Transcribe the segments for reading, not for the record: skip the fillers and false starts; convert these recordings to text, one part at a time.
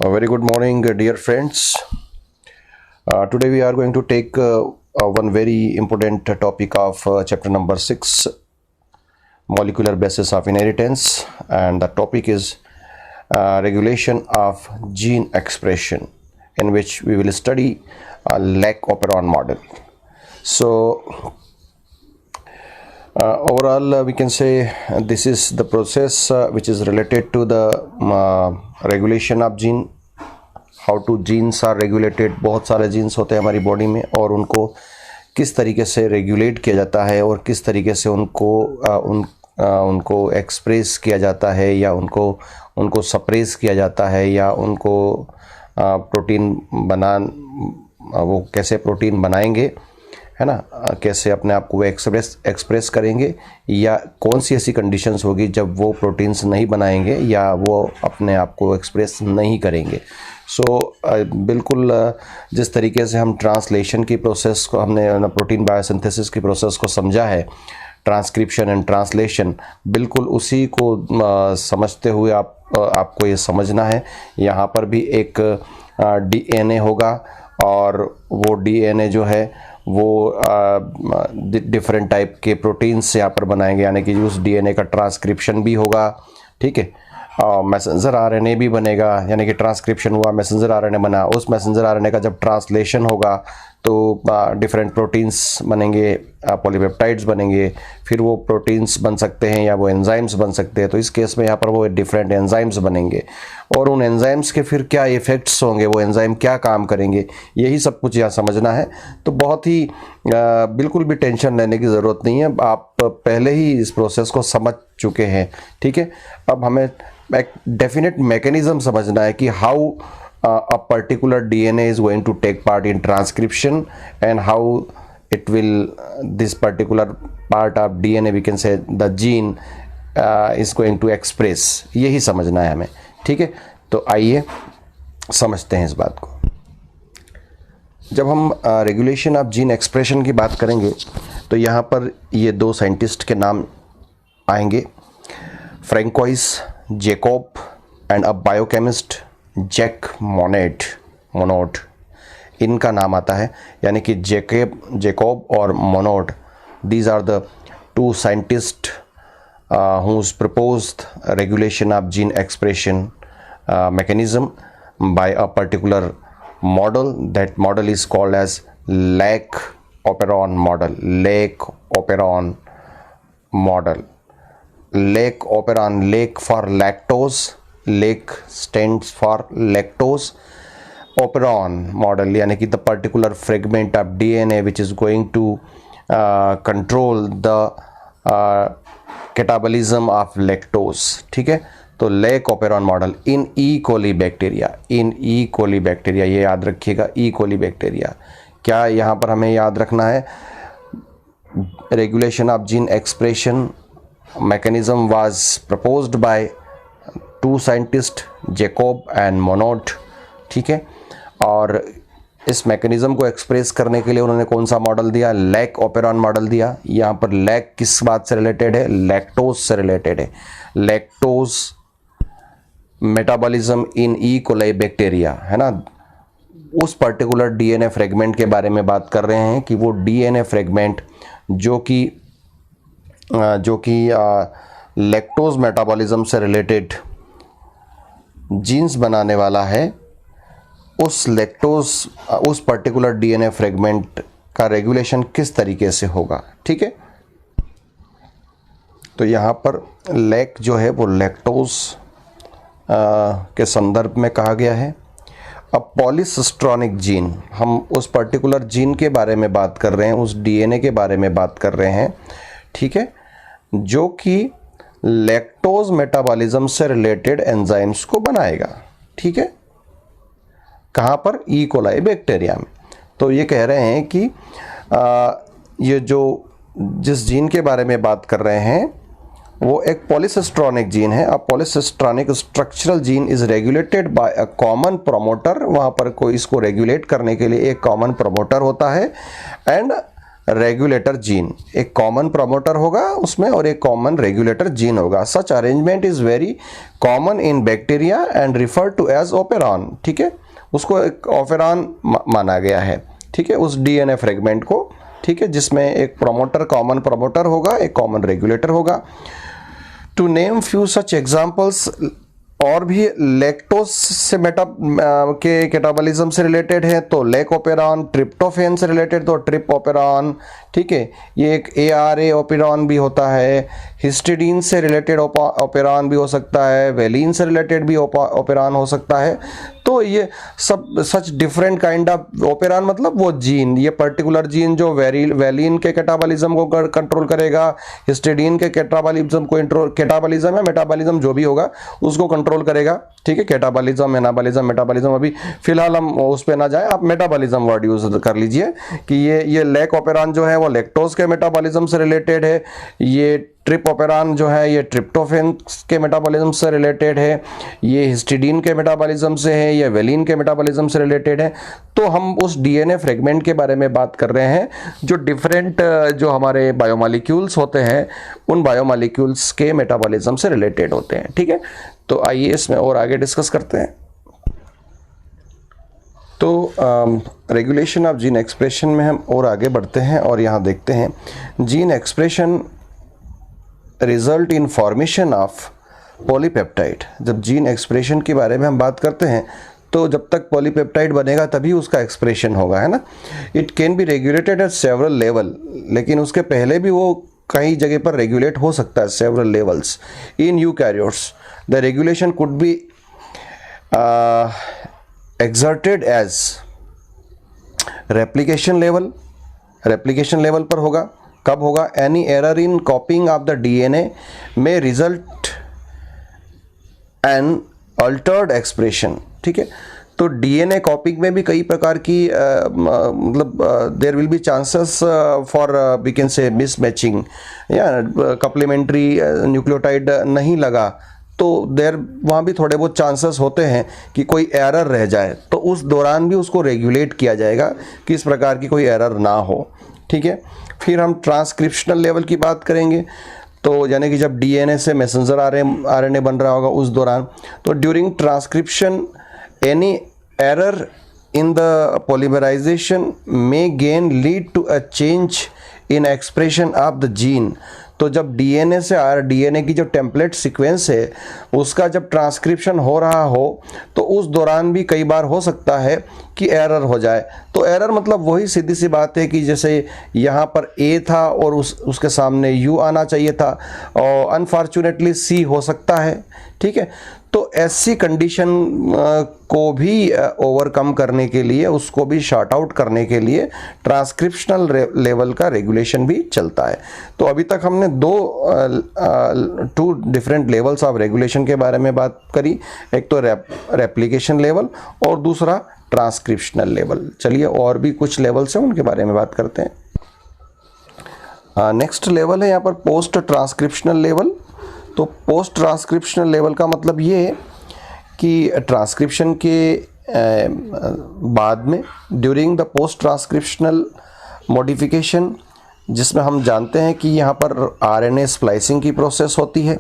A very good morning, dear friends. Today we are going to take one very important topic of chapter number 6, molecular basis of inheritance, and the topic is regulation of gene expression, in which we will study a Lac-Operon model. So overall we can say this is the process which is related to the regulation of gene. How two genes are regulated. बहुत सारे jeans होते हैं हमारी body में और उनको किस तरीके से रेगुलेट किया जाता है और किस तरीके से उनको एक्सप्रेस किया जाता है या उनको सप्रेस किया जाता है या उनको प्रोटीन वो कैसे प्रोटीन बनाएंगे, है ना, कैसे अपने आप को वो एक्सप्रेस करेंगे या कौन सी ऐसी कंडीशंस होगी जब वो प्रोटीन्स नहीं बनाएंगे या वो अपने आप को एक्सप्रेस नहीं करेंगे। बिल्कुल जिस तरीके से हम ट्रांसलेशन की प्रोसेस को हमने प्रोटीन बायोसिंथेसिस की प्रोसेस को समझा है, ट्रांसक्रिप्शन एंड ट्रांसलेशन, बिल्कुल उसी को समझते हुए आपको ये समझना है। यहाँ पर भी एक डीएनए होगा और वो डीएनए जो है वो डिफरेंट टाइप के प्रोटीन्स यहाँ पर बनाएंगे, यानी कि उस डीएनए का ट्रांसक्रिप्शन भी होगा, ठीक है। मैसेंजर आरएनए भी बनेगा, यानी कि ट्रांसक्रिप्शन हुआ, मैसेंजर आरएनए बना, उस मैसेंजर आरएनए का जब ट्रांसलेशन होगा तो डिफरेंट प्रोटीन्स बनेंगे, पॉलीपेप्टाइड्स बनेंगे, फिर वो प्रोटीन्स बन सकते हैं या वो एंजाइम्स बन सकते हैं। तो इस केस में यहाँ पर वो डिफरेंट एंजाइम्स बनेंगे और उन एंजाइम्स के फिर क्या इफ़ेक्ट्स होंगे, वो एंजाइम क्या काम करेंगे, यही सब कुछ यहाँ समझना है। तो बहुत ही बिल्कुल भी टेंशन लेने की ज़रूरत नहीं है, आप पहले ही इस प्रोसेस को समझ चुके हैं, ठीक है। अब हमें एक डेफिनेट मैकेनिज्म समझना है कि how a particular DNA is going to take part in transcription and how it will this particular part of DNA, we can say the gene is going to express, यही समझना है हमें, ठीक है। तो आइए समझते हैं इस बात को। जब हम रेगुलेशन ऑफ जीन एक्सप्रेशन की बात करेंगे तो यहाँ पर ये दो साइंटिस्ट के नाम आएंगे, Francois Jacob and a biochemist Jacques Monod, इनका नाम आता है, यानी कि जैकोब और Monod, these are the two scientist who's proposed regulation of gene expression mechanism by a particular model. That model is called as Lac-Operon model. Lac-Operon model. Lac-Operon, Lac for lactose, Lac stands for lactose, operon model, यानी कि the particular fragment of DNA which is going to control the catabolism of lactose, ठीक है। तो Lac-Operon model इन ई coli bacteria, ये याद रखिएगा, ई coli bacteria. क्या यहाँ पर हमें याद रखना है, regulation of gene expression mechanism was proposed by two scientist Jacob and Monod, ठीक है। और इस मैकेनिज्म को एक्सप्रेस करने के लिए उन्होंने कौन सा मॉडल दिया, Lac-Operon मॉडल दिया। यहाँ पर लैक किस बात से रिलेटेड है, लैक्टोज से रिलेटेड है। लैक्टोज मेटाबॉलिज्म इन ई कोलाई बैक्टीरिया, है ना, उस पर्टिकुलर डीएनए फ्रेगमेंट के बारे में बात कर रहे हैं कि वो डीएनए फ्रेगमेंट जो कि लैक्टोज मेटाबॉलिज्म से रिलेटेड जीन्स बनाने वाला है, उस पर्टिकुलर डीएनए फ्रेगमेंट का रेगुलेशन किस तरीके से होगा, ठीक है। तो यहाँ पर लैक जो है वो लैक्टोज के संदर्भ में कहा गया है। अब पॉलीसिस्ट्रॉनिक जीन, हम उस पर्टिकुलर जीन के बारे में बात कर रहे हैं, उस डीएनए के बारे में बात कर रहे हैं, ठीक है, जो कि लैक्टोज मेटाबॉलिज्म से रिलेटेड एंजाइम्स को बनाएगा, ठीक है। कहाँ पर, ई कोलाई बैक्टीरिया में। तो ये कह रहे हैं कि ये जिस जीन के बारे में बात कर रहे हैं वो एक पॉलीसिस्ट्रॉनिक जीन है। अब polycistronic structural gene is regulated by a common promoter, वहाँ पर कोई इसको रेगुलेट करने के लिए एक कॉमन प्रोमोटर होता है, एंड रेगुलेटर जीन, एक कॉमन प्रमोटर होगा उसमें और एक कॉमन रेगुलेटर जीन होगा। Such arrangement is very common in bacteria and refer to as operon, ठीक है, उसको एक ओपेरॉन माना गया है, ठीक है, उस डीएनए फ्रेगमेंट को, ठीक है, जिसमें एक प्रमोटर, कॉमन प्रमोटर होगा, एक कॉमन रेगुलेटर होगा। To name few such examples, और भी लैक्टोज से के कैटाबॉलिज्म से रिलेटेड है तो लैकोपेरॉन, ट्रिप्टोफेन से रिलेटेड तो ट्रिप्टोपेरॉन, ठीक है, ये एक ARA ओपेरॉन भी होता है। हिस्टिडीन से रिलेटेड ओपेरॉन भी हो सकता है, वेलिन से रिलेटेड भी ओपेरॉन हो सकता है। तो ये सब सच डिफरेंट काइंड ऑफ ओपेरॉन, मतलब वो जीन, ये पर्टिकुलर जीन जो वेलिन के कैटाबॉलिज्म को कंट्रोल करेगा, हिस्टिडीन के कैटाबॉलिज्म या मेटाबॉलिज्म जो भी होगा उसको कंट्रोल करेगा, ठीक है। कैटाबॉलिज्म, एनाबॉलिज्म, मेटाबॉलिज्म, अभी फिलहाल हम उस पे ना जाए, आप मेटाबॉलिज्म वर्ड यूज कर लीजिए कि ये लैक ओपेरॉन जो है वो लैक्टोज के मेटाबॉलिज्म से रिलेटेड है, ये ट्रिप्टोपेरॉन जो है ये ट्रिप्टोफेन के मेटाबॉलिज्म से रिलेटेड है, ये हिस्टिडीन के मेटाबॉलिज्म से है, ये वेलिन के मेटाबॉलिज्म से रिलेटेड है। तो हम उस डीएनए फ्रेगमेंट के बारे में बात कर रहे हैं जो डिफरेंट जो हमारे बायोमॉलिक्यूल्स होते हैं उन बायोमॉलिक्यूल्स के मेटाबॉलिज्म से रिलेटेड होते हैं, ठीक है। तो आइए इसमें और आगे डिस्कस करते हैं। तो रेगुलेशन ऑफ जीन एक्सप्रेशन में हम और आगे बढ़ते हैं और यहाँ देखते हैं gene expression result in formation of polypeptide. जब जीन एक्सप्रेशन के बारे में हम बात करते हैं तो जब तक पॉलीपेप्टाइड बनेगा तभी उसका एक्सप्रेशन होगा, है ना। It can be regulated eight several level, लेकिन उसके पहले भी वो कई जगह पर रेगुलेट हो सकता है, several levels. In eukaryotes the regulation could be exerted as replication level पर होगा। कब होगा? any error in copying of the DNA may result an altered expression, ठीक है। तो डीएनए कॉपिंग में भी कई प्रकार की मतलब there will be chances for we can say mismatching या कप्लीमेंट्री न्यूक्लियोटाइड नहीं लगा तो देर वहाँ भी थोड़े बहुत चांसेस होते हैं कि कोई एरर रह जाए, तो उस दौरान भी उसको रेगुलेट किया जाएगा कि इस प्रकार की कोई एरर ना हो, ठीक है। फिर हम ट्रांसक्रिप्शनल लेवल की बात करेंगे, तो यानी कि जब डीएनए से मैसेंजर आरएनए बन रहा होगा उस दौरान, तो during transcription any error in the polymerization may gain lead to a change in expression of the gene. तो जब डीएनए से डीएनए की जो टेम्पलेट सीक्वेंस है उसका जब ट्रांसक्रिप्शन हो रहा हो तो उस दौरान भी कई बार हो सकता है कि एरर हो जाए। तो एरर मतलब वही सीधी सी बात है कि जैसे यहाँ पर ए था और उसके सामने यू आना चाहिए था और अनफॉर्चुनेटली सी हो सकता है, ठीक है। तो ऐसी कंडीशन को भी ओवरकम करने के लिए, उसको भी शॉर्ट आउट करने के लिए ट्रांसक्रिप्शनल लेवल का रेगुलेशन भी चलता है। तो अभी तक हमने two different levels of regulation के बारे में बात करी, एक तो रेप्लिकेशन लेवल और दूसरा ट्रांसक्रिप्शनल लेवल। चलिए और भी कुछ लेवल्स हैं उनके बारे में बात करते हैं। नेक्स्ट लेवल है यहाँ पर पोस्ट ट्रांसक्रिप्शनल लेवल। तो पोस्ट ट्रांसक्रिप्शनल लेवल का मतलब ये है कि ट्रांसक्रिप्शन के बाद में during the post transcriptional modification, जिसमें हम जानते हैं कि यहाँ पर आरएनए स्प्लाइसिंग की प्रोसेस होती है,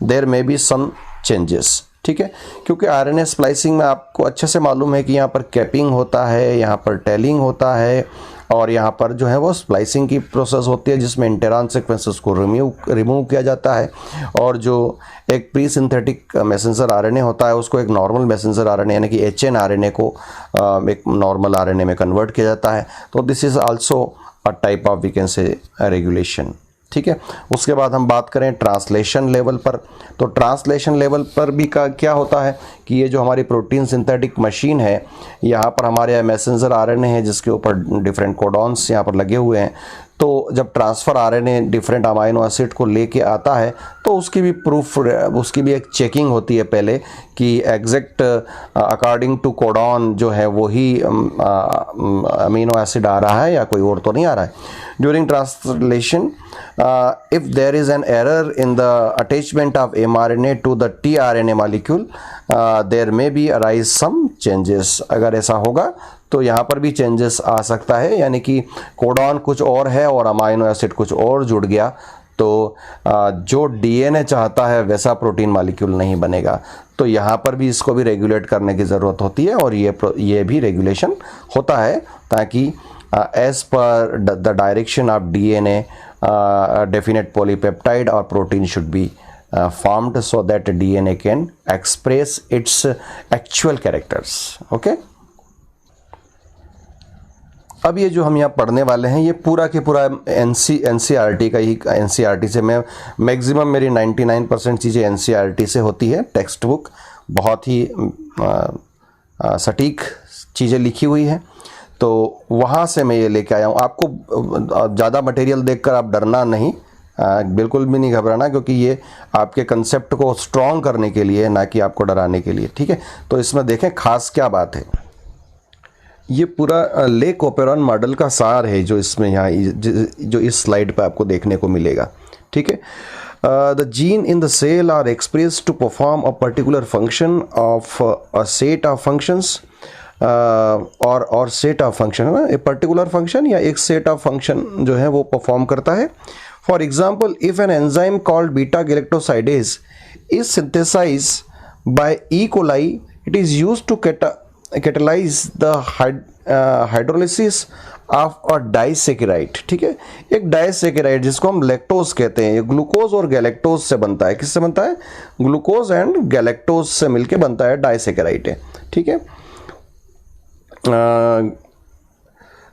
there may be some changes, ठीक है। क्योंकि आरएनए स्प्लाइसिंग में आपको अच्छे से मालूम है कि यहाँ पर कैपिंग होता है, यहाँ पर टेलिंग होता है और यहाँ पर जो है वो स्प्लाइसिंग की प्रोसेस होती है जिसमें इंटेरॉन सीक्वेंसेस को रिमूव किया जाता है और जो एक प्री सिंथेटिक मैसेंजर आरएनए होता है उसको एक नॉर्मल मैसेंजर आरएनए यानी कि एचएन आरएनए को एक नॉर्मल आरएनए में कन्वर्ट किया जाता है। तो this is also a type of we can say regulation, ठीक है। उसके बाद हम बात करें ट्रांसलेशन लेवल पर, तो ट्रांसलेशन लेवल पर भी क्या होता है कि ये जो हमारी प्रोटीन सिंथेटिक मशीन है, यहाँ पर हमारे मैसेंजर आरएनए है जिसके ऊपर डिफरेंट कोडॉन्स यहाँ पर लगे हुए हैं। तो जब transfer RNA different amino acid को लेके आता है तो उसकी भी उसकी भी एक चेकिंग होती है पहले कि एग्जैक्ट अकॉर्डिंग टू कोडॉन जो है वही अमीनो एसिड आ रहा है या कोई और तो नहीं आ रहा है। During translation if there is an error in the attachment of mRNA to the tRNA molecule there may be arise some changes। अगर ऐसा होगा तो यहाँ पर भी चेंजेस आ सकता है, यानी कि कोडॉन कुछ और है और अमाइनो एसिड कुछ और जुड़ गया, तो जो डीएनए चाहता है वैसा प्रोटीन मॉलिक्यूल नहीं बनेगा। तो यहाँ पर भी इसको भी रेगुलेट करने की ज़रूरत होती है, और ये भी रेगुलेशन होता है ताकि as per the direction of DNA definite polypeptide और protein should be formed so that DNA can express its actual characters. Okay? अब ये जो हम यहाँ पढ़ने वाले हैं ये पूरा के पूरा एनसीईआरटी का ही, एनसीईआरटी से मैं मैक्सिमम मेरी 99% चीज़ें एनसीईआरटी से होती है। टेक्स्ट बुक बहुत ही सटीक चीज़ें लिखी हुई है, तो वहाँ से मैं ये लेके आया हूँ। आपको ज़्यादा मटेरियल देखकर आप डरना नहीं, बिल्कुल भी नहीं घबराना, क्योंकि ये आपके कंसेप्ट को स्ट्रॉन्ग करने के लिए, ना कि आपको डराने के लिए। ठीक है, तो इसमें देखें खास क्या बात है। ये पूरा ले कॉपेरॉन मॉडल का सार है जो इसमें यहाँ जो इस स्लाइड पे आपको देखने को मिलेगा। ठीक है, the gene in the cell are expressed to perform a particular function of a set of functions, और सेट ऑफ फंक्शन है ना, ए पर्टिकुलर फंक्शन या एक सेट ऑफ फंक्शन जो है वो परफॉर्म करता है। For example, if an enzyme called beta-galactosidase is synthesized by E. coli, it is used to catalyze the hydrolysis of a disaccharide. ठीक है, एक डाइसेकेराइड जिसको हम लैक्टोज कहते हैं, ये ग्लूकोज और गैलेक्टोज से बनता है। किससे बनता है? ग्लूकोज एंड गैलेक्टोज से मिलके बनता है, डाइसेकेराइड है। ठीक है,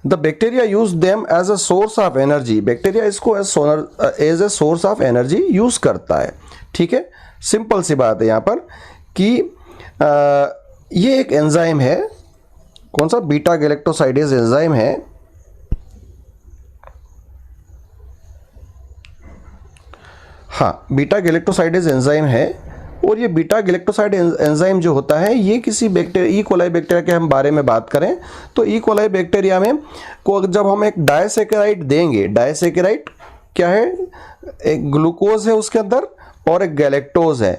The bacteria use them as a source of energy. Bacteria इसको as a source of energy use करता है। ठीक है, सिंपल सी बात है यहाँ पर कि ये एक एंजाइम है, कौन सा? बीटा गैलेक्टोसाइडेज एंजाइम है। हाँ, बीटा गैलेक्टोसाइडेज एंजाइम है, और ये बीटा गैलेक्टोसाइड एंजाइम जो होता है ये किसी बैक्टीरिया, ई कोलाई बैक्टीरिया के हम बारे में बात करें तो ई कोलाई बैक्टीरिया में को जब हम एक डाइसेकेराइड देंगे, डाइसेकेराइड क्या है? एक ग्लूकोज है उसके अंदर और एक गैलेक्टोज है,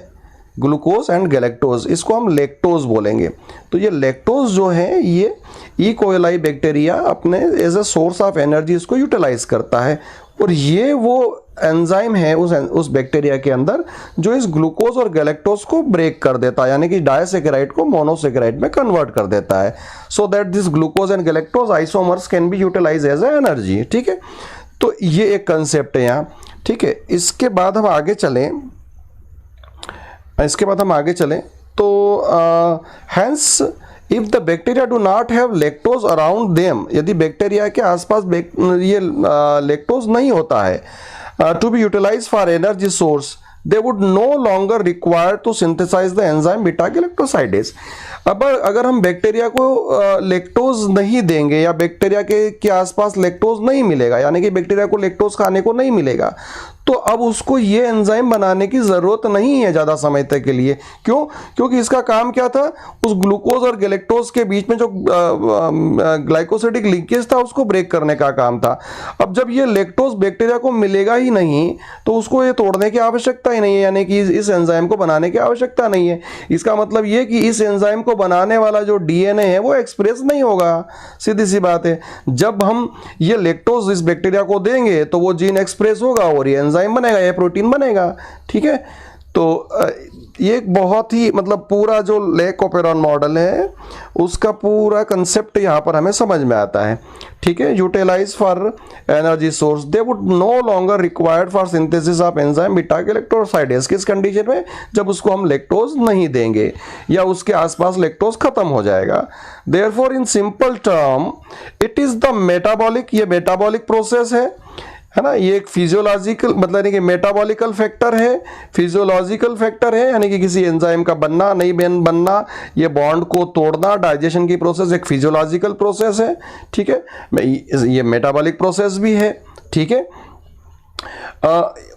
ग्लूकोज एंड गैलेक्टोज, इसको हम लैक्टोज बोलेंगे। तो ये लैक्टोज जो है ये ई कोलाई बैक्टीरिया अपने as a source of energy इसको यूटिलाइज करता है, और ये वो एंजाइम है उस बैक्टीरिया के अंदर जो इस ग्लूकोज और गैलेक्टोज को ब्रेक कर देता है, यानी कि डाइसेकेराइड को मोनोसेकेराइड में कन्वर्ट कर देता है, so that this glucose and galactose isomers can be utilize as a energy. ठीक है, तो ये एक कंसेप्ट है यहाँ। ठीक है, इसके बाद हम आगे चलें तो hence if the bacteria do not have lactose around them, यदि बैक्टीरिया के आसपास ये लैक्टोज नहीं होता है to be utilize for energy source, they would no longer require to synthesize the enzyme beta galactosidase. अब अगर हम बैक्टीरिया को लैक्टोज नहीं देंगे या बैक्टीरिया के आसपास लैक्टोज नहीं मिलेगा, यानी कि बैक्टीरिया को लैक्टोज खाने को नहीं मिलेगा, तो अब उसको ये एंजाइम बनाने की ज़रूरत नहीं है ज़्यादा समय तक के लिए। क्यों? क्योंकि इसका काम क्या था? उस ग्लूकोज और गैलेक्टोज के बीच में जो ग्लाइकोसिडिक लिंकेज था उसको ब्रेक करने का काम था। अब जब ये लैक्टोज बैक्टीरिया को मिलेगा ही नहीं तो उसको ये तोड़ने की आवश्यकता ही नहीं है, यानी कि इस एंजाइम को बनाने की आवश्यकता नहीं है। इसका मतलब ये कि इस एंजाइम को बनाने वाला जो डीएनए है वो एक्सप्रेस नहीं होगा, सीधी सी बात है। जब हम ये लैक्टोज इस बैक्टीरिया को देंगे तो वो जीन एक्सप्रेस होगा और ये एंजाइम बनेगा, ये प्रोटीन बनेगा। ठीक है, तो ये एक बहुत ही मतलब पूरा जो ले कॉपेरॉन मॉडल है उसका पूरा कंसेप्ट यहाँ पर हमें समझ में आता है। ठीक है, utilize for energy source, they would no longer required for synthesis of enzyme beta galactosidase. किस कंडीशन में? जब उसको हम लैक्टोज नहीं देंगे या उसके आसपास लैक्टोज खत्म हो जाएगा। Therefore in simple term it is the metabolic, ये मेटाबॉलिक प्रोसेस है ना, ये एक फिजियोलॉजिकल मतलब कि मेटाबॉलिकल फैक्टर है, फिजियोलॉजिकल फैक्टर है, यानी कि किसी एंजाइम का बनना नहीं बनना, ये बॉन्ड को तोड़ना, डाइजेशन की प्रोसेस एक फिजियोलॉजिकल प्रोसेस है। ठीक है, ये मेटाबॉलिक प्रोसेस भी है। ठीक है,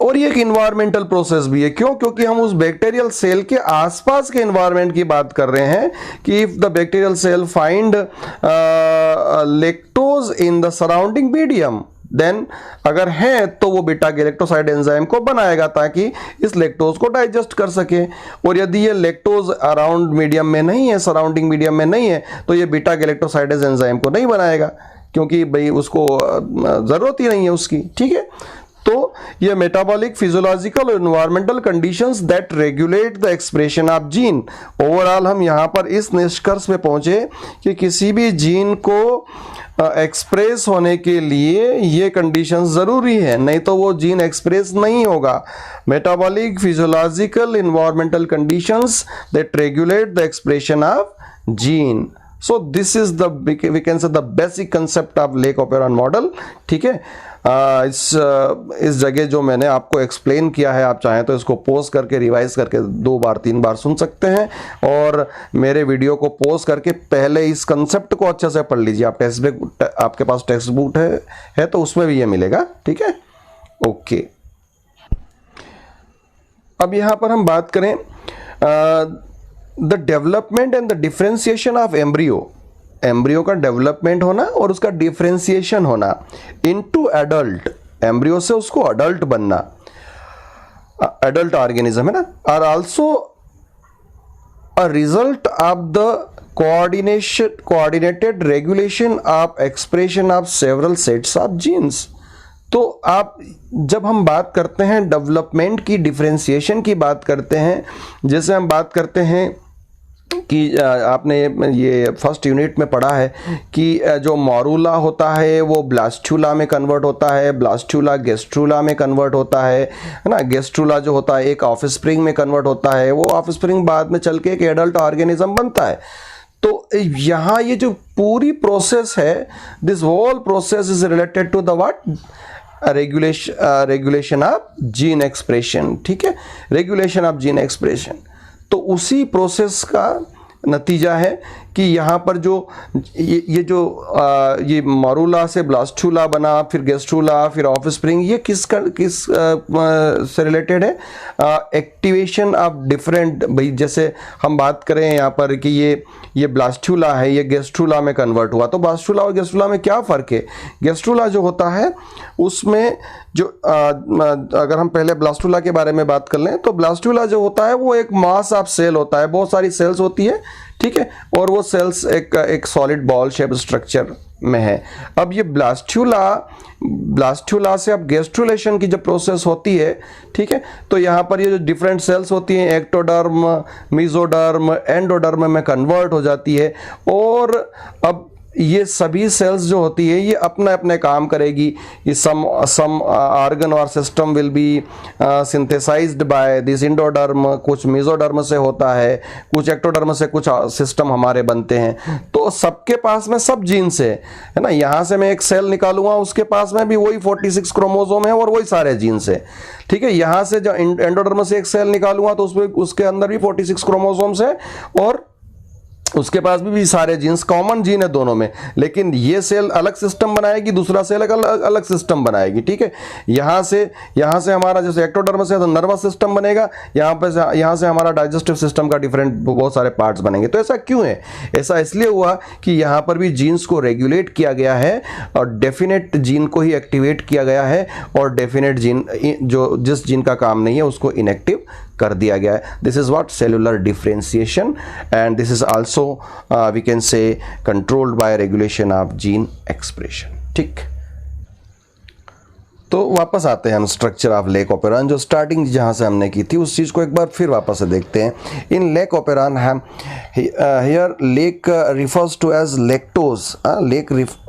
और ये एक इन्वायरमेंटल प्रोसेस भी है। क्यों? क्योंकि हम उस बैक्टीरियल सेल के आसपास के इन्वायरमेंट की बात कर रहे हैं कि if the bacterial cell find lactose in the surrounding medium, then अगर है तो वो बीटा गैलेक्टोसाइड एंजाइम को बनाएगा ताकि इस लैक्टोज को डाइजेस्ट कर सके। और यदि ये लैक्टोज अराउंड मीडियम में नहीं है, सराउंडिंग मीडियम में नहीं है, तो ये बीटा गैलेक्टोसाइडेज एंजाइम को नहीं बनाएगा, क्योंकि भाई उसको ज़रूरत ही नहीं है उसकी। ठीक है, तो ये मेटाबॉलिक, फिजियोलॉजिकल और environmental conditions that regulate the expression of gene. Overall हम यहाँ पर इस निष्कर्ष पे पहुंचे कि किसी भी जीन को एक्सप्रेस होने के लिए ये कंडीशंस ज़रूरी है, नहीं तो वो जीन एक्सप्रेस नहीं होगा। Metabolic, physiological, environmental conditions that regulate the expression of gene. So this is the we can say the basic concept of lac operon model. ठीक है, इस जगह जो मैंने आपको एक्सप्लेन किया है, आप चाहें तो इसको पॉज करके रिवाइज करके 2 बार 3 बार सुन सकते हैं, और मेरे वीडियो को पॉज करके पहले इस कंसेप्ट को अच्छे से पढ़ लीजिए। आप टेक्स्ट बुक, आपके पास टेक्स्ट बुक है तो उसमें भी ये मिलेगा। ठीक है, ओके। अब यहां पर हम बात करें the development and the differentiation of embryo का डेवलपमेंट होना और उसका डिफरेंशिएशन होना इनटू एडल्ट, एम्ब्रियो से उसको अडल्ट बनना, एडल्ट ऑर्गेनिज्म है ना, are also a result of the coordinated regulation of expression of several sets of genes. तो आप जब हम बात करते हैं डेवलपमेंट की, डिफरेंशिएशन की बात करते हैं, जैसे हम बात करते हैं कि आपने ये फर्स्ट यूनिट में पढ़ा है कि जो मॉरूला होता है वो ब्लास्टुला में कन्वर्ट होता है, ब्लास्टुला गेस्ट्रुला में कन्वर्ट होता है ना। गेस्ट्रुला जो होता है एक ऑफस्प्रिंग में कन्वर्ट होता है, वो ऑफस्प्रिंग बाद में चल के एक एडल्ट ऑर्गेनिज्म बनता है। तो यहाँ ये जो पूरी प्रोसेस है, this whole process is related to the what, regulation of gene expression. ठीक है, रेगुलेशन ऑफ जीन एक्सप्रेशन। तो उसी प्रोसेस का नतीजा है कि यहाँ पर जो ये मॉरूला से ब्लास्टुला बना, फिर गेस्ट्रुला, फिर ऑफस्प्रिंग, ये किस से रिलेटेड है, एक्टिवेशन ऑफ डिफरेंट। भाई जैसे हम बात करें यहाँ पर कि ये ब्लास्टुला है, ये गेस्ट्रुला में कन्वर्ट हुआ, तो ब्लास्टुला और गेस्ट्रुला में क्या फ़र्क है? गेस्ट्रुला जो होता है उसमें जो अगर हम पहले ब्लास्टुला के बारे में बात कर लें, तो ब्लास्टुला जो होता है वो एक मास ऑफ सेल होता है, बहुत सारी सेल्स होती है। ठीक है, और वो सेल्स एक सॉलिड बॉल शेप स्ट्रक्चर में है। अब ये ब्लास्टुला से अब गेस्ट्रुलेशन की जब प्रोसेस होती है, ठीक है, तो यहाँ पर ये जो डिफरेंट सेल्स होती हैं, एक्टोडर्म, मेसोडर्म, एंडोडर्म में कन्वर्ट हो जाती है, और अब ये सभी सेल्स जो होती है ये अपने अपने काम करेगी। ये सम ऑर्गन और system will be synthesized by this endoderm, कुछ मेसोडर्म से होता है, कुछ एक्टोडर्म से कुछ सिस्टम हमारे बनते हैं। तो सबके पास में सब जीन्स है ना। यहाँ से मैं एक सेल निकालूंगा, उसके पास में भी वही 46 क्रोमोसोम है और वही सारे जीन्स है। ठीक है, यहाँ से जो एंडोडर्म से एक सेल निकालूंगा तो उसके अंदर भी 46 क्रोमोसोम्स है और उसके पास भी सारे जीन्स, कॉमन जीन है दोनों में, लेकिन ये सेल अलग सिस्टम बनाएगी, दूसरा सेल अलग सिस्टम बनाएगी। ठीक है, यहाँ से हमारा जैसे एक्टोडर्म से तो नर्वस सिस्टम बनेगा, यहाँ से हमारा डाइजेस्टिव सिस्टम का डिफरेंट बहुत सारे पार्ट्स बनेंगे। तो ऐसा क्यों है? ऐसा इसलिए हुआ कि यहाँ पर भी जीन्स को रेगुलेट किया गया है और डेफिनेट जीन को ही एक्टिवेट किया गया है, और डेफिनेट जीन जिस जीन का काम नहीं है उसको इनएक्टिव कर दिया गया है। This is what cellular differentiation, and this is also we can say controlled by regulation of gene expression. ठीक, तो वापस आते हैं हम स्ट्रक्चर ऑफ लेक ओपेरॉन, जो स्टार्टिंग जहाँ से हमने की थी उस चीज़ को एक बार फिर वापस से देखते हैं। इन लेक ओपेरॉन हम here lac refers to as lactose,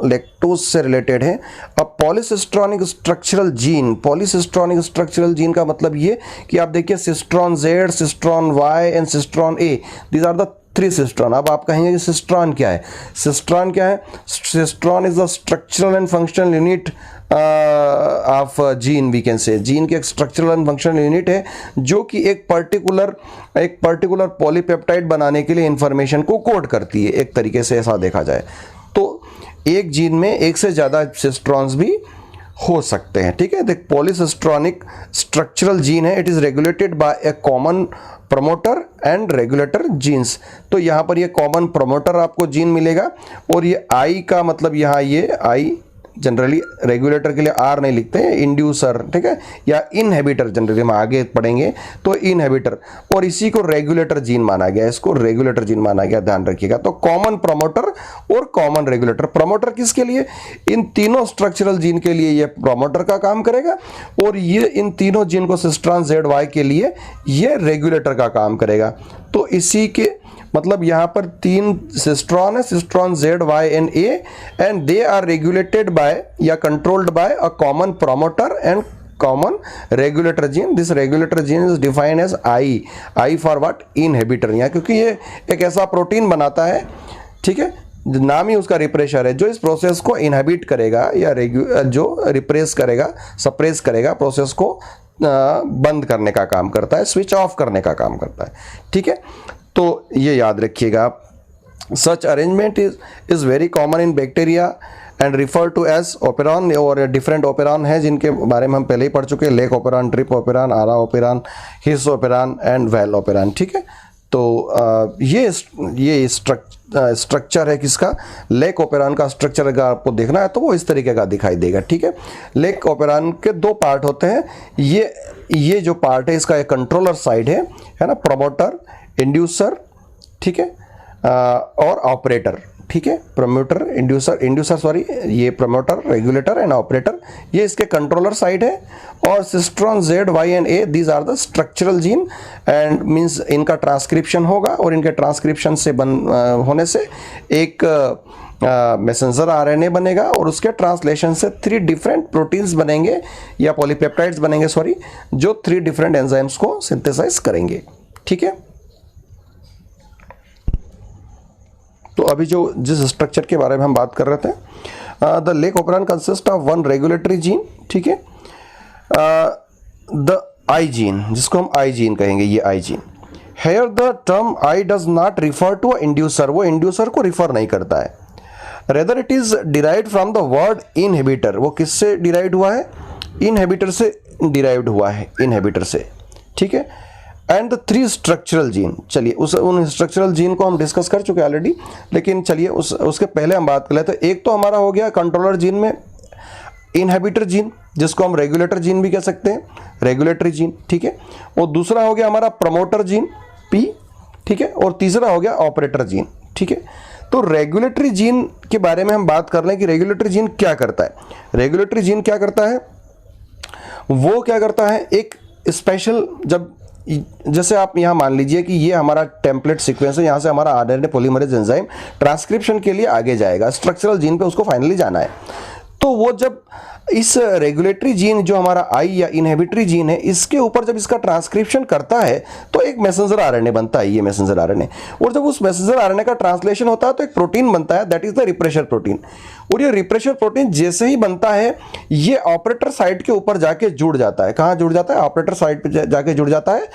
lactose से रिलेटेड है। अब polycistronic structural gene, polycistronic structural gene का मतलब ये कि आप देखिए cistron Z, cistron Y and cistron A, these are the 3 cistron. अब आप कहेंगे कि सिस्ट्रॉन क्या है? सिस्ट्रॉन क्या है? Cistron is the structural and functional unit of gene, we can say. Gene की एक स्ट्रक्चरल एंड फंक्शनल यूनिट है जो कि एक पर्टिकुलर पॉलीपेप्टाइड बनाने के लिए इंफॉर्मेशन को कोड करती है, एक तरीके से ऐसा देखा जाए तो। एक जीन में एक से ज़्यादा सिस्ट्रॉन्स भी हो सकते हैं। ठीक है, देख पॉलीसिस्ट्रॉनिक स्ट्रक्चरल जीन है, it is regulated by A common promoter and regulator jeans. तो यहाँ पर ये कॉमन प्रमोटर आपको जीन मिलेगा, और ये आई का मतलब यहाँ ये आई जनरली रेगुलेटर के लिए आर नहीं लिखते हैं, इंड्यूसर, ठीक है, या इनहिबिटर जनरली हम आगे पढ़ेंगे तो इनहिबिटर, और इसी को रेगुलेटर जीन माना गया, इसको रेगुलेटर जीन माना गया, ध्यान रखिएगा। तो कॉमन प्रमोटर और कॉमन रेगुलेटर। प्रमोटर किसके लिए? इन तीनों स्ट्रक्चरल जीन के लिए ये प्रमोटर का काम करेगा, और ये इन तीनों जीन को सिस्ट्रॉन ZY के लिए ये रेगुलेटर का काम करेगा। तो इसी के मतलब यहाँ पर 3 सिस्ट्रॉन है, cistron ZY and A, and they are regulated by या controlled by a common promoter and common regulator gene. This regulator gene is defined as I for what? Inhibitor. यहाँ क्योंकि ये एक ऐसा प्रोटीन बनाता है, ठीक है, नाम ही उसका रिप्रेशर है, जो इस प्रोसेस को इनहिबिट करेगा या जो रिप्रेस करेगा, सप्रेस करेगा, प्रोसेस को बंद करने का काम करता है, स्विच ऑफ करने का काम करता है, ठीक है। तो ये याद रखिएगा आप। Such arrangement is very common in bacteria and refer to as operon, और डिफरेंट ओपेरॉन है जिनके बारे में हम पहले ही पढ़ चुके हैं, lac operon, trp operon, ara operon, his operon and val operon, ठीक है। तो ये स्ट्रक्चर है किसका? लेक ओपेरॉन का स्ट्रक्चर अगर आपको देखना है तो वो इस तरीके का दिखाई देगा, ठीक है। लेक ओपेरॉन के 2 पार्ट होते हैं। ये जो पार्ट है इसका एक कंट्रोलर साइड है ना, प्रमोटर, इंड्यूसर, ठीक है, और ऑपरेटर, ठीक है, प्रमोटर, इंड्यूसर सॉरी, ये प्रमोटर, रेगुलेटर एंड ऑपरेटर, ये इसके कंट्रोलर साइड है। और cistron ZY and A, these are the structural gene, and means इनका ट्रांसक्रिप्शन होगा, और इनके ट्रांसक्रिप्शन से होने से एक मैसेंजर RNA बनेगा, और उसके ट्रांसलेशन से 3 डिफरेंट प्रोटीन्स बनेंगे या पॉलीपेप्टाइड्स बनेंगे, सॉरी, जो 3 डिफरेंट एंजाइम्स को सिंथेसाइज करेंगे, ठीक है। तो अभी जिस स्ट्रक्चर के बारे में हम बात कर रहे थे, the lake operon consist of 1 regulatory gene, ठीक है, द आई जीन, जिसको हम आई जीन कहेंगे, ये I gene. Here the term I does not refer to a inducer, वो इंड्यूसर को रिफर नहीं करता है। Rather it is derived from the word inhibitor, वो किससे डिराइव्ड हुआ है? इनहिबिटर से डिराइव्ड हुआ है, इनहिबिटर से, ठीक है। एंड द 3 स्ट्रक्चरल जीन, चलिए उन स्ट्रक्चरल जीन को हम डिस्कस कर चुके हैं ऑलरेडी, लेकिन चलिए उसके पहले हम बात कर लेते हैं। एक तो हमारा हो गया कंट्रोलर जीन में इनहिबिटर जीन, जिसको हम रेगुलेटर जीन भी कह सकते हैं, रेगुलेटरी जीन, ठीक है। और दूसरा हो गया हमारा प्रमोटर जीन P, ठीक है, और तीसरा हो गया ऑपरेटर जीन, ठीक है। तो रेगुलेटरी जीन के बारे में हम बात कर रहे हैं कि रेगुलेटरी जीन क्या करता है। रेगुलेटरी जीन क्या करता है? वो क्या करता है, एक स्पेशल, जैसे आप यहाँ मान लीजिए कि ये हमारा टेम्पलेट सीक्वेंस है, यहाँ से हमारा RNA पॉलीमरेज एंजाइम ट्रांसक्रिप्शन के लिए आगे जाएगा, स्ट्रक्चरल जीन पे उसको फाइनली जाना है। तो वो जब इस रेगुलेटरी जीन जो हमारा आई या इनहिबिटरी जीन है, इसके ऊपर जब इसका ट्रांसक्रिप्शन करता है तो एक मैसेंजर RNA बनता है, ये मैसेंजर RNA, और जब उस मैसेंजर RNA का ट्रांसलेशन होता है तो एक प्रोटीन बनता है, that is the refresher protein. और ये रिप्रेशर प्रोटीन जैसे ही बनता है, ये ऑपरेटर साइट के ऊपर जाके जुड़ जाता है। कहाँ जुड़ जाता है? ऑपरेटर साइट पे जाके जुड़ जाता है,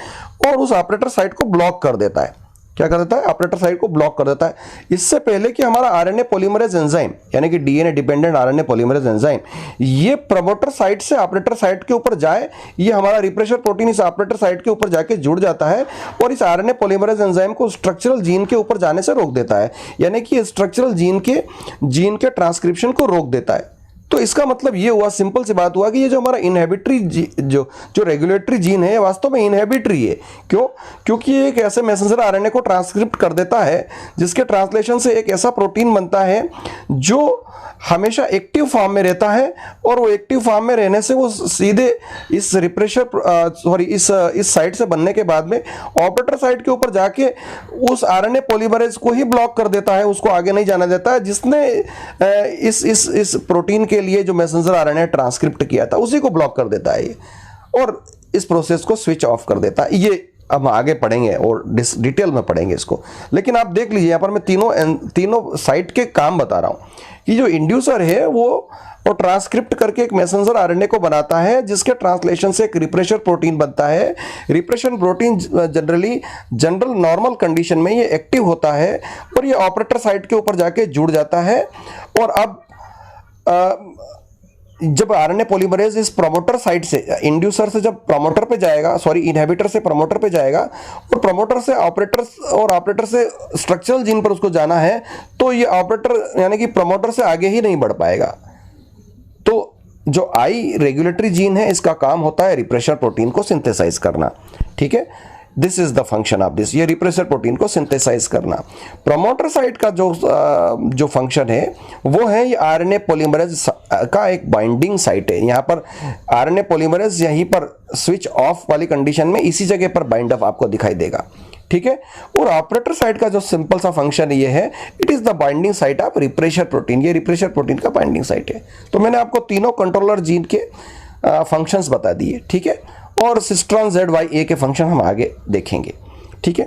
और उस ऑपरेटर साइट को ब्लॉक कर देता है। क्या कर देता है? ऑपरेटर साइट को ब्लॉक कर देता है। इससे पहले कि हमारा RNA पॉलीमरेज एंजाइम, यानी कि DNA dependent RNA polymerase enzyme, ये प्रमोटर साइट से ऑपरेटर साइट के ऊपर जाए, ये हमारा रिप्रेशर प्रोटीन इस ऑपरेटर साइट के ऊपर जाके जुड़ जाता है, और इस RNA पॉलीमरेज एंजाइम को स्ट्रक्चरल जीन के ऊपर जाने से रोक देता है, यानी कि स्ट्रक्चरल जीन के ट्रांसक्रिप्शन को रोक देता है। तो इसका मतलब ये हुआ, सिंपल सी बात हुआ कि ये जो हमारा इनहिबिटरी जो रेगुलेटरी जीन है, वास्तव में इनहिबिटरी है। क्यों? क्योंकि ये एक ऐसे मैसेंजर RNA को ट्रांसक्रिप्ट कर देता है, जिसके ट्रांसलेशन से एक ऐसा प्रोटीन बनता है जो हमेशा एक्टिव फॉर्म में रहता है, और वो एक्टिव फॉर्म में रहने से वो सीधे इस इस साइट से बनने के बाद में ऑपरेटर साइट के ऊपर जाके उस RNA पॉलीमरेज को ही ब्लॉक कर देता है, उसको आगे नहीं जाने देता है, जिसने इस प्रोटीन के लिए जो मैसेंजर RNA ट्रांसक्रिप्ट किया था उसी को ब्लॉक कर देता है ये, और इस प्रोसेस को स्विच ऑफ कर देता है। ये अब आगे पढ़ेंगे और डिटेल में पढ़ेंगे इसको, लेकिन आप देख लीजिए यहाँ पर मैं तीनों साइट के काम बता रहा हूँ कि जो इंड्यूसर है वो ट्रांसक्रिप्ट करके एक मैसेंजर RNA को बनाता है, जिसके ट्रांसलेशन से एक रिप्रेशर प्रोटीन बनता है। Refresher protein general normal condition में ये एक्टिव होता है, और ये ऑपरेटर साइट के ऊपर जाके जुड़ जाता है। और अब जब RNA पॉलीमरेज इस प्रमोटर साइट से, इंड्यूसर से जब प्रमोटर पे जाएगा, सॉरी इनहिबिटर से प्रमोटर पे जाएगा, और प्रमोटर से ऑपरेटर, और ऑपरेटर से स्ट्रक्चरल जीन पर उसको जाना है, तो ये ऑपरेटर यानी कि प्रमोटर से आगे ही नहीं बढ़ पाएगा। तो जो आई रेगुलेटरी जीन है इसका काम होता है रिप्रेशर प्रोटीन को सिंथेसाइज करना, ठीक है। This is the function of this, ये रिप्रेसर प्रोटीन को सिंथेसाइज करना। प्रमोटर साइट का जो फंक्शन है वो है ये आरएनए पॉलीमरेज का एक बाइंडिंग साइट है। यहाँ पर आरएनए पॉलीमरेज यहीं पर स्विच ऑफ वाली कंडीशन में इसी जगह पर बाइंड अप आपको दिखाई देगा, ठीक है। और ऑपरेटर साइट का जो सिंपल सा फंक्शन ये है, it is the binding site of refresher protein, ये रिप्रेशर प्रोटीन का बाइंडिंग साइट है। तो मैंने आपको तीनों कंट्रोलर जीन के फंक्शंस बता दिए, ठीक है। और सिस्ट्रॉन ZYA के फंक्शन हम आगे देखेंगे, ठीक है।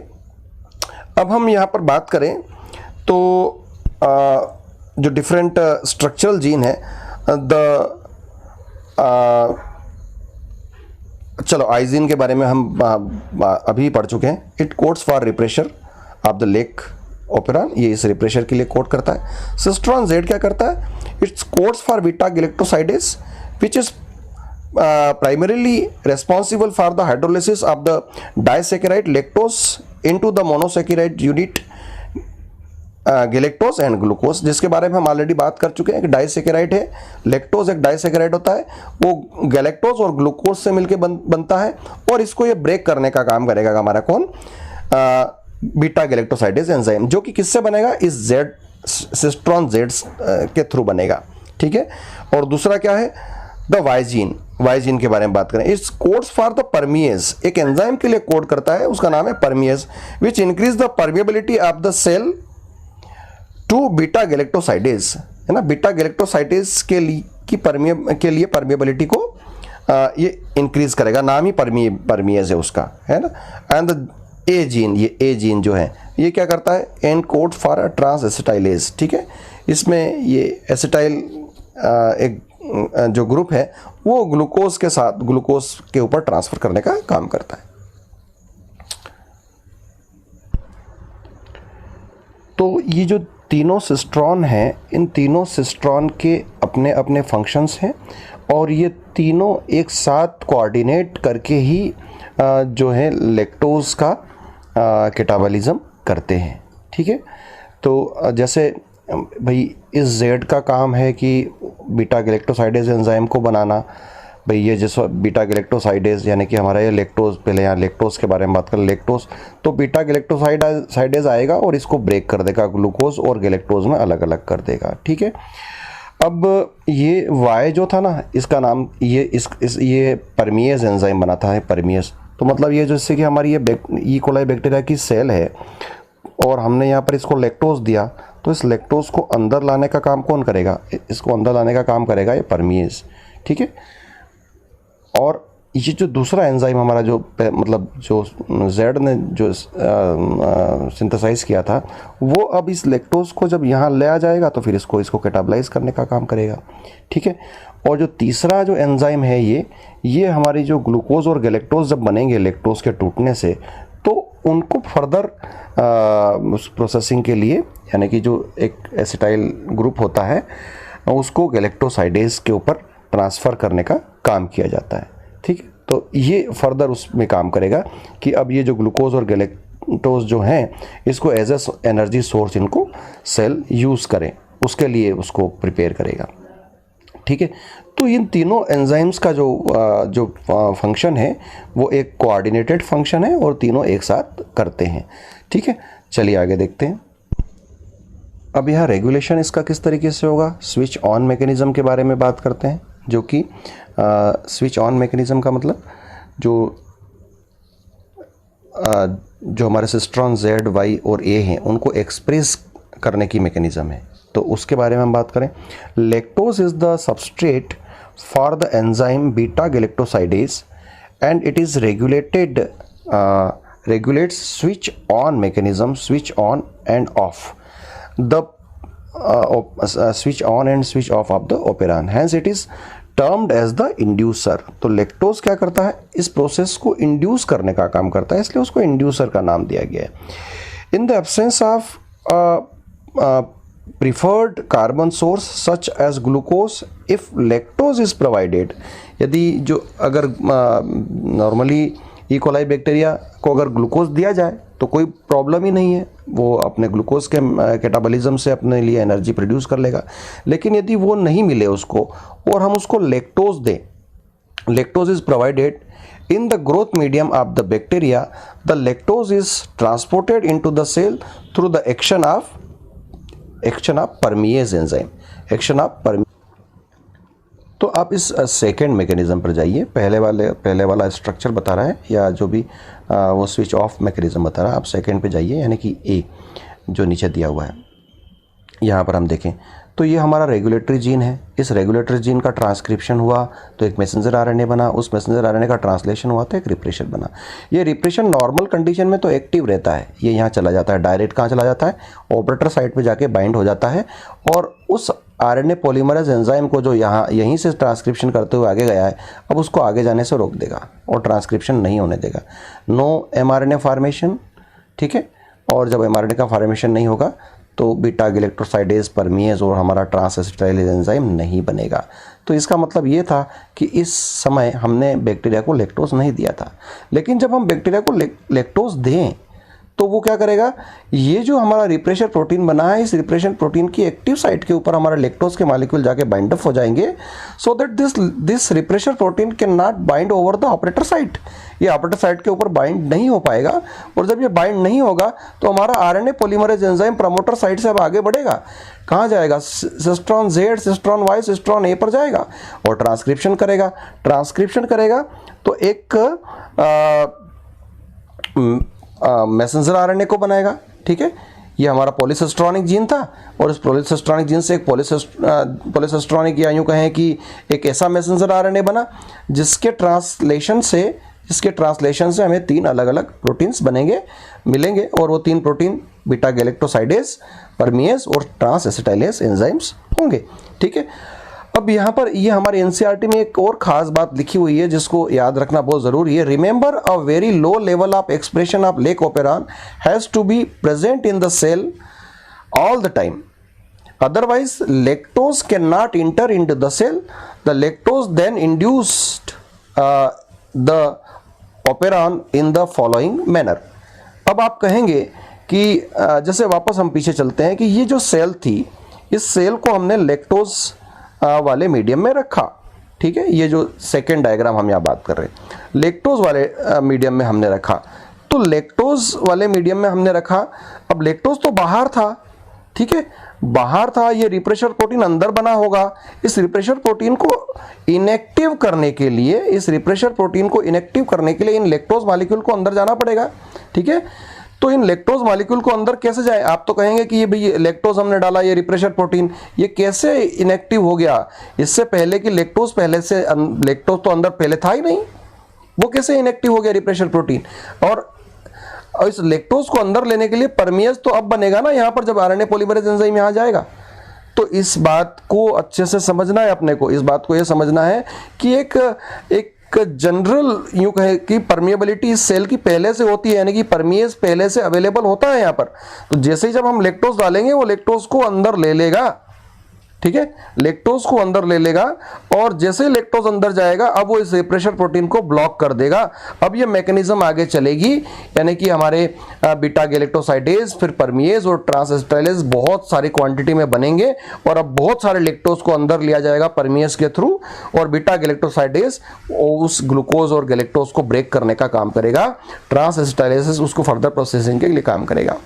अब हम यहाँ पर बात करें तो जो डिफरेंट स्ट्रक्चरल जीन है, चलो आइजीन के बारे में हम अभी पढ़ चुके हैं। It codes for refresher of the lake operon, ये इस रिप्रेशर के लिए कोड करता है। सिस्ट्रॉन Z क्या करता है, it's codes for beta galactosidase which is primarily responsible for the hydrolysis of the disaccharide lactose into the monosaccharide unit galactose and glucose, जिसके बारे में हम ऑलरेडी बात कर चुके हैं कि डाइसेकेराइड है, लैक्टोज एक डाइसेकेराइड होता है, वो गैलेक्टोज और ग्लूकोज से मिलकर बनता है और इसको ये ब्रेक करने का काम करेगा हमारा कौन, बीटा गैलेक्टोसाइडेज एंजाइम, जो कि किससे बनेगा, इस जेड सिस्ट्रॉन Z के थ्रू बनेगा, ठीक है। और दूसरा क्या है, द वाइजीन के बारे में बात करें, इट्स कोड्स फॉर द परमिएज, एक एंजाइम के लिए कोड करता है, उसका नाम है permease, which increase the permeability of the cell to beta galactosidase, है ना। बीटा गैलेक्टोसाइडेज के लिए परमिएबिलिटी को ये इंक्रीज करेगा, नाम ही परमिएज है उसका, है ना। एंड द ए जीन जो है ये क्या करता है, encode for transacetylase, ठीक है। इसमें ये एसिटाइल एक जो ग्रुप है वो ग्लूकोज के ऊपर ट्रांसफर करने का काम करता है। तो ये जो तीनों सिस्ट्रॉन हैं, इन तीनों सिस्ट्रॉन के अपने अपने फंक्शंस हैं और ये तीनों एक साथ कोऑर्डिनेट करके ही जो है लैक्टोज का कैटाबॉलिज्म करते हैं, ठीक है। तो जैसे भाई इस Z का काम है कि बीटा गैलेक्टोसाइडेज एंजाइम को बनाना, भाई ये जैसे बीटा गैलेक्टोसाइडेज यानी कि हमारा ये लैक्टोज, पहले यहाँ लैक्टोज के बारे में बात करें, लैक्टोज तो बीटा गैलेक्टोसाइडेज आएगा और इसको ब्रेक कर देगा, ग्लूकोज और गैलेक्टोज में अलग अलग कर देगा, ठीक है। अब ये Y जो था ना, इसका नाम ये परमिएज एंजाइम बना था, परमिएज, तो मतलब ये जैसे कि हमारी ये ई कोलाई बैक्टीरिया की सेल है और हमने यहाँ पर इसको लैक्टोज दिया, तो इस लैक्टोज को अंदर लाने का काम कौन करेगा, इसको अंदर लाने का काम करेगा ये परमिएज, ठीक है। और ये जो दूसरा एंजाइम हमारा जो मतलब जो Z ने जो सिंथेसाइज किया था, वो अब इस लैक्टोज को जब यहाँ ले आ जाएगा तो फिर इसको कैटाबलाइज करने का काम करेगा, ठीक है। और जो तीसरा जो एंजाइम है ये हमारी जो ग्लूकोज और गैलेक्टोज जब बनेंगे लैक्टोज के टूटने से, तो उनको फर्दर उस प्रोसेसिंग के लिए, यानी कि जो एक एसिटाइल ग्रुप होता है उसको गैलेक्टोसाइडेज के ऊपर ट्रांसफ़र करने का काम किया जाता है, ठीक है। तो ये फर्दर उसमें काम करेगा कि अब ये जो ग्लूकोज और गैलेक्टोज जो हैं इसको एज ए एनर्जी सोर्स इनको सेल यूज़ करें, उसके लिए उसको प्रिपेयर करेगा, ठीक है। तो इन तीनों एंजाइम्स का जो फंक्शन है वो एक कोऑर्डिनेटेड फंक्शन है और तीनों एक साथ करते हैं, ठीक है। चलिए आगे देखते हैं। अब यहाँ रेगुलेशन इसका किस तरीके से होगा, स्विच ऑन मैकेनिज़्म के बारे में बात करते हैं, जो कि स्विच ऑन मैकेनिज़्म का मतलब जो हमारे सिस्ट्रॉन Z, Y और A हैं उनको एक्सप्रेस करने की मैकेनिज़्म है, तो उसके बारे में हम बात करें। Lactose is the substrate for the enzyme beta galactosidase and it is regulates switch on mechanism, switch on and off the switch on and switch off of the operon, hence it is termed as the inducer। तो lactose क्या करता है, इस process को induce करने का काम करता है, इसलिए उसको इंड्यूसर का नाम दिया गया है। In the absence of preferred carbon source such as glucose, if lactose is provided, यदि जो अगर नॉर्मली ई कोलाई बैक्टीरिया को अगर ग्लूकोज दिया जाए तो कोई प्रॉब्लम ही नहीं है, वो अपने ग्लूकोज के कैटाबॉलिज्म से अपने लिए एनर्जी प्रोड्यूस कर लेगा। लेकिन यदि वो नहीं मिले उसको और हम उसको लैक्टोज दें, lactose is provided in the growth medium of the bacteria. The lactose is transported into the cell through the action of permease enzyme. Action of permease. तो आप इस सेकेंड मैकेनिज्म पर जाइए। पहले वाला स्ट्रक्चर बता रहा है या जो भी वो स्विच ऑफ मैकेनिज्म बता रहा है, आप सेकेंड पे जाइए, यानी कि ए जो नीचे दिया हुआ है। यहाँ पर हम देखें तो ये हमारा रेगुलेटरी जीन है। इस रेगुलेटरी जीन का ट्रांसक्रिप्शन हुआ तो एक मैसेंजर आरएनए बना, उस मैसेंजर आरएनए का ट्रांसलेशन हुआ तो एक रिप्रेशर बना। ये रिप्रेशन नॉर्मल कंडीशन में तो एक्टिव रहता है, ये यहाँ चला जाता है, डायरेक्ट कहाँ चला जाता है, ऑपरेटर साइट पे जाके बाइंड हो जाता है और उस आरएनए पॉलीमरेज एंजाइम को जो यहीं से ट्रांसक्रिप्शन करते हुए आगे गया है, अब उसको आगे जाने से रोक देगा और ट्रांसक्रिप्शन नहीं होने देगा। नो एमआरएनए फॉर्मेशन, ठीक है। और जब एमआरएनए का फॉर्मेशन नहीं होगा तो बीटा गैलेक्टोसाइडेज, परमीएज और हमारा ट्रांसएसिटाइलेज एंजाइम नहीं बनेगा। तो इसका मतलब ये था कि इस समय हमने बैक्टीरिया को लैक्टोज नहीं दिया था। लेकिन जब हम बैक्टीरिया को लैक्टोज दें तो वो क्या करेगा, ये जो हमारा रिप्रेशर प्रोटीन बना है, इस रिप्रेशन प्रोटीन की एक्टिव साइट के ऊपर हमारा लैक्टोज के मॉलिक्यूल जाके बाइंड अप हो जाएंगे, सो that this repressor protein can not bind over the operator site. ये ऑपरेटर साइट के ऊपर बाइंड नहीं हो पाएगा और जब ये बाइंड नहीं होगा तो हमारा RNA polymerase enzyme promoter site से अब आगे बढ़ेगा। कहाँ जाएगा, cistron Z, cistron Y, cistron A पर जाएगा और ट्रांसक्रिप्शन करेगा तो एक मैसेंजर आरएनए को बनाएगा, ठीक है। ये हमारा पॉलीसिस्ट्रॉनिक जीन था और इस पॉलीसिस्ट्रॉनिक जीन से एक पॉलीसिस्ट्रॉनिक या यूँ कहें कि एक ऐसा मैसेंजर आरएनए बना जिसके ट्रांसलेशन से हमें 3 अलग अलग प्रोटीन्स मिलेंगे और वो 3 प्रोटीन बीटा गैलेक्टोसाइडेज, परमीएज और ट्रांसएसिटाइलेज एंजाइम्स होंगे, ठीक है। अब यहाँ पर ये हमारे एनसीईआरटी में एक और खास बात लिखी हुई है जिसको याद रखना बहुत ज़रूरी है। Remember a very low level of expression of lac operon has to be present in the cell all the time, otherwise lactose cannot enter into the cell. The lactose then induced the operon in the following manner. अब आप कहेंगे कि जैसे वापस हम पीछे चलते हैं कि ये जो सेल थी, इस सेल को हमने लैक्टोज वाले मीडियम में रखा, ठीक है। ये जो सेकेंड डायग्राम हम यहाँ बात कर रहे हैं, लैक्टोज वाले मीडियम में हमने रखा। तो लैक्टोज वाले मीडियम में हमने रखा, अब लैक्टोज तो बाहर था, ठीक है, बाहर था, ये रिप्रेशर प्रोटीन अंदर बना होगा। इस रिप्रेशर प्रोटीन को इनएक्टिव करने के लिए इन लैक्टोज मॉलिक्यूल को अंदर जाना पड़ेगा, ठीक है। तो इन लैक्टोज मॉलिक्यूल को अंदर कैसे जाए, आप तो कहेंगे कि ये भाई लैक्टोज हमने डाला, ये रिप्रेशर प्रोटीन ये कैसे इनएक्टिव हो गया, इससे पहले कि लैक्टोज तो अंदर पहले था ही नहीं, वो कैसे इनएक्टिव हो गया रिप्रेशर प्रोटीन। और इस लैक्टोज को अंदर लेने के लिए परमीएज तो अब बनेगा ना यहाँ पर, जब आरएनए पॉलीमरेज एंजाइम यहाँ जाएगा। तो इस बात को अच्छे से समझना है अपने को, इस बात को ये समझना है कि एक जनरल यूं कहे कि परमिएबिलिटी इस सेल की पहले से होती है, यानी कि परमीएज पहले से अवेलेबल होता है यहाँ पर। तो जैसे ही जब हम लैक्टोज डालेंगे वो लैक्टोज को अंदर ले लेगा, ठीक है, लैक्टोज को अंदर ले लेगा और जैसे ही लैक्टोज अंदर जाएगा अब वो इस रिप्रेशर प्रोटीन को ब्लॉक कर देगा। अब ये मैकेनिज्म आगे चलेगी, यानी कि हमारे बीटा गैलेक्टोसाइडेज, फिर परमीएज और ट्रांसएसिटाइलेज बहुत सारी क्वांटिटी में बनेंगे और अब बहुत सारे लैक्टोज को अंदर लिया जाएगा परमीएज के थ्रू और बीटा गैलेक्टोसाइडेज उस ग्लूकोज और गैलेक्टोज को ब्रेक करने का काम करेगा, ट्रांसएसिटाइलेज उसको फर्दर प्रोसेसिंग के लिए काम करेगा,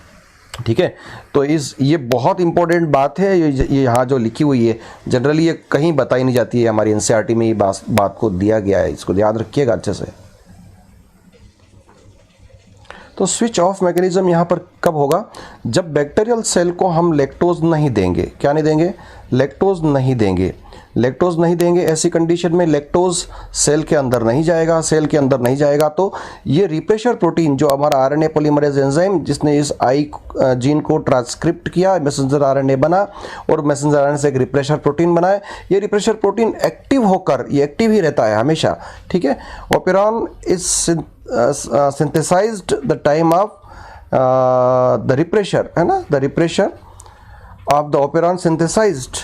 ठीक है। तो ये बहुत इंपॉर्टेंट बात है, ये यहाँ जो लिखी हुई है जनरली ये कहीं बताई नहीं जाती है, हमारी एनसीईआरटी में ये बात को दिया गया है, इसको याद रखिएगा अच्छे से। तो स्विच ऑफ मैकेनिज्म यहाँ पर कब होगा, जब बैक्टीरियल सेल को हम लैक्टोज नहीं देंगे। क्या नहीं देंगे, लैक्टोज नहीं देंगे। लैक्टोज नहीं देंगे, ऐसी कंडीशन में लैक्टोज सेल के अंदर नहीं जाएगा, तो ये रिप्रेशर प्रोटीन जो हमारा आरएनए पॉलीमरेज एंजाइम जिसने इस आई जीन को ट्रांसक्रिप्ट किया, मैसेंजर आरएनए बना और मैसेंजर आरएनए से एक रिप्रेशर प्रोटीन बनाए, ये रिप्रेशर प्रोटीन एक्टिव होकर ये एक्टिव ही रहता है हमेशा, ठीक है। Operon is synthesized the time of the repressor, है ना, the repressor of the operon synthesized,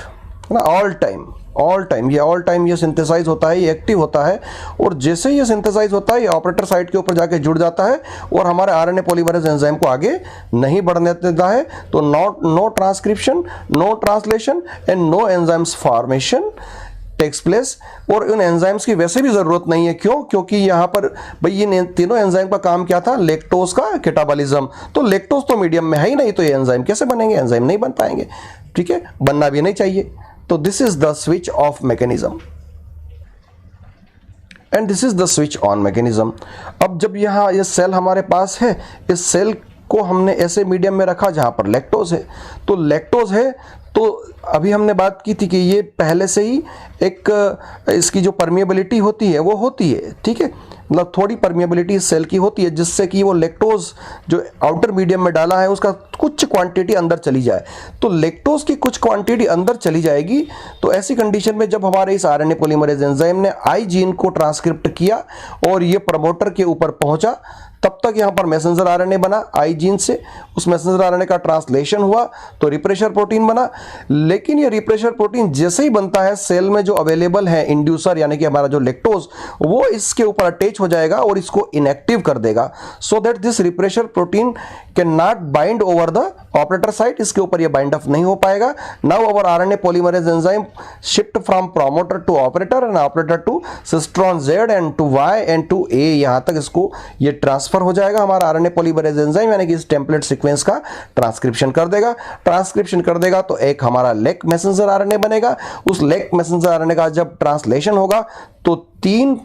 है ना, ऑल टाइम ऑल टाइम ये सिंथेसाइज होता है, ये एक्टिव होता है, और जैसे ये सिंथेसाइज होता है ये ऑपरेटर साइट के ऊपर जाके जुड़ जाता है और हमारे आरएनए पॉलीमरेज एंजाइम को आगे नहीं बढ़ने देता है। तो no transcription, no translation and no enzymes formation takes place. और उन एंजाइम्स की वैसे भी जरूरत नहीं है। क्यों? क्योंकि यहाँ पर भाई ये तीनों एंजाइम का काम क्या था? लैक्टोज का कैटाबॉलिज्म। तो लैक्टोज तो मीडियम में है ही नहीं, तो ये एंजाइम कैसे बनेंगे? एंजाइम नहीं बन पाएंगे, ठीक है, बनना भी नहीं चाहिए। तो this is the switch off mechanism and this is the switch on mechanism. अब जब यहाँ ये सेल हमारे पास है, इस सेल को हमने ऐसे मीडियम में रखा जहाँ पर लैक्टोज है, तो लैक्टोज है तो अभी हमने बात की थी कि ये पहले से ही एक इसकी जो परमिएबिलिटी होती है वो होती है, ठीक है, मतलब थोड़ी परमिएबिलिटी इस सेल की होती है जिससे कि वो लैक्टोज जो आउटर मीडियम में डाला है उसका कुछ क्वांटिटी अंदर चली जाए। तो लैक्टोज की कुछ क्वांटिटी अंदर चली जाएगी। तो ऐसी कंडीशन में जब हमारे इस आरएनए पॉलीमरेज एंजाइम ने आई जीन को ट्रांसक्रिप्ट किया और ये प्रमोटर के ऊपर पहुंचा, तब तक यहां पर मैसेंजर आरएनए बना आई जीन से, उस मैसेंजर आरएनए का ट्रांसलेशन हुआ तो रिप्रेशर प्रोटीन बना। लेकिन ये रिप्रेशर प्रोटीन जैसे ही बनता है, सेल में जो अवेलेबल है इंड्यूसर यानी कि हमारा जो लैक्टोज, वो इसके ऊपर अटैच हो जाएगा और इसको इनएक्टिव कर देगा, so that this repressor protein can not bind over the operator site. इसके ऊपर ये बाइंड अप नहीं हो पाएगा। Now our RNA polymerase enzyme shift from promoter to operator and operator to cistron Z and to Y and to A, यहां तक इसको ये ट्रांसफर हो जाएगा। हमारा आरएनए पॉलीमरेज एंजाइम यानी कि इस टेम्पलेट सीक्वेंस का ट्रांसक्रिप्शन कर देगा। ट्रांसक्रिप्शन कर देगा तो एक हमारा लेक मैसेंजर आरएनए बनेगा। उस लेक मैसेंजर आरएनए का जब ट्रांसलेशन होगा तो 3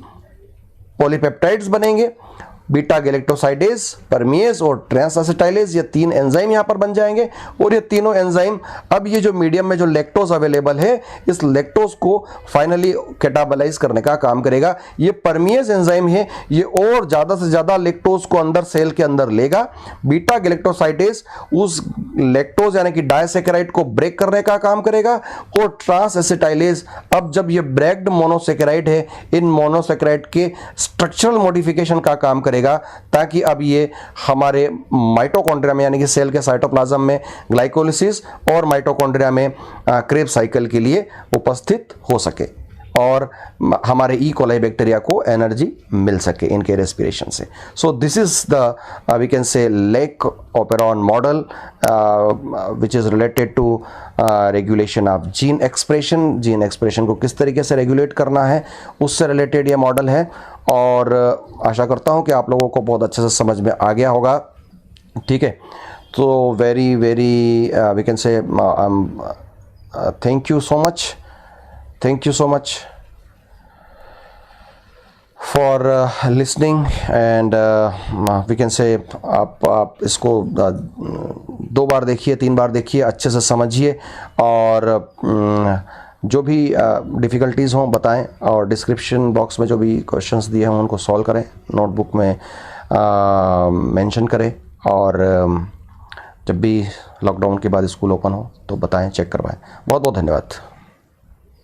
पॉलीपेप्टाइड्स बनेंगे, बीटा गैलेक्टोसाइडेज, परमिएज और ट्रांसएसिटाइलेज। ये 3 एंजाइम यहां पर बन जाएंगे और ये तीनों एंजाइम अब ये जो मीडियम में जो लैक्टोज अवेलेबल है, इस लैक्टोज को फाइनली कैटाबलाइज करने का काम करेगा। ये परमिएज एंजाइम है, ये और ज्यादा से ज्यादा लैक्टोज को अंदर सेल के अंदर लेगा। बीटा गैलेक्टोसाइडेज उस लैक्टोज यानी कि डाइसैकेराइड को ब्रेक करने का काम करेगा और ट्रांसएसिटाइलेज अब जब ये ब्रेक्ड मोनोसैकेराइड है, इन मोनोसैकेराइड के स्ट्रक्चरल मॉडिफिकेशन का काम करेगा ताकि अब ये हमारे माइटोकॉन्ड्रिया में यानी कि सेल के साइटोप्लाज्म में ग्लाइकोलिसिस और माइटोकॉन्ड्रिया में क्रेब्स साइकिल के लिए उपस्थित हो सके और हमारे ई कोलाई बैक्टीरिया को एनर्जी मिल सके इनके रेस्पिरेशन से। So this is the we can say lac operon model which is related to regulation of gene expression. Gene expression को किस तरीके से रेगुलेट करना है उससे रिलेटेड ये मॉडल है और आशा करता हूँ कि आप लोगों को बहुत अच्छे से समझ में आ गया होगा, ठीक है। तो very we can say thank you so much for listening and we can say आप इसको 2 बार देखिए, 3 बार देखिए, अच्छे से समझिए और जो भी डिफ़िकल्टीज़ हों बताएं और डिस्क्रिप्शन बॉक्स में जो भी क्वेश्चंस दिए हैं उनको सॉल्व करें, नोटबुक में मेंशन करें और जब भी लॉकडाउन के बाद स्कूल ओपन हो तो बताएं, चेक करवाएं। बहुत बहुत धन्यवाद।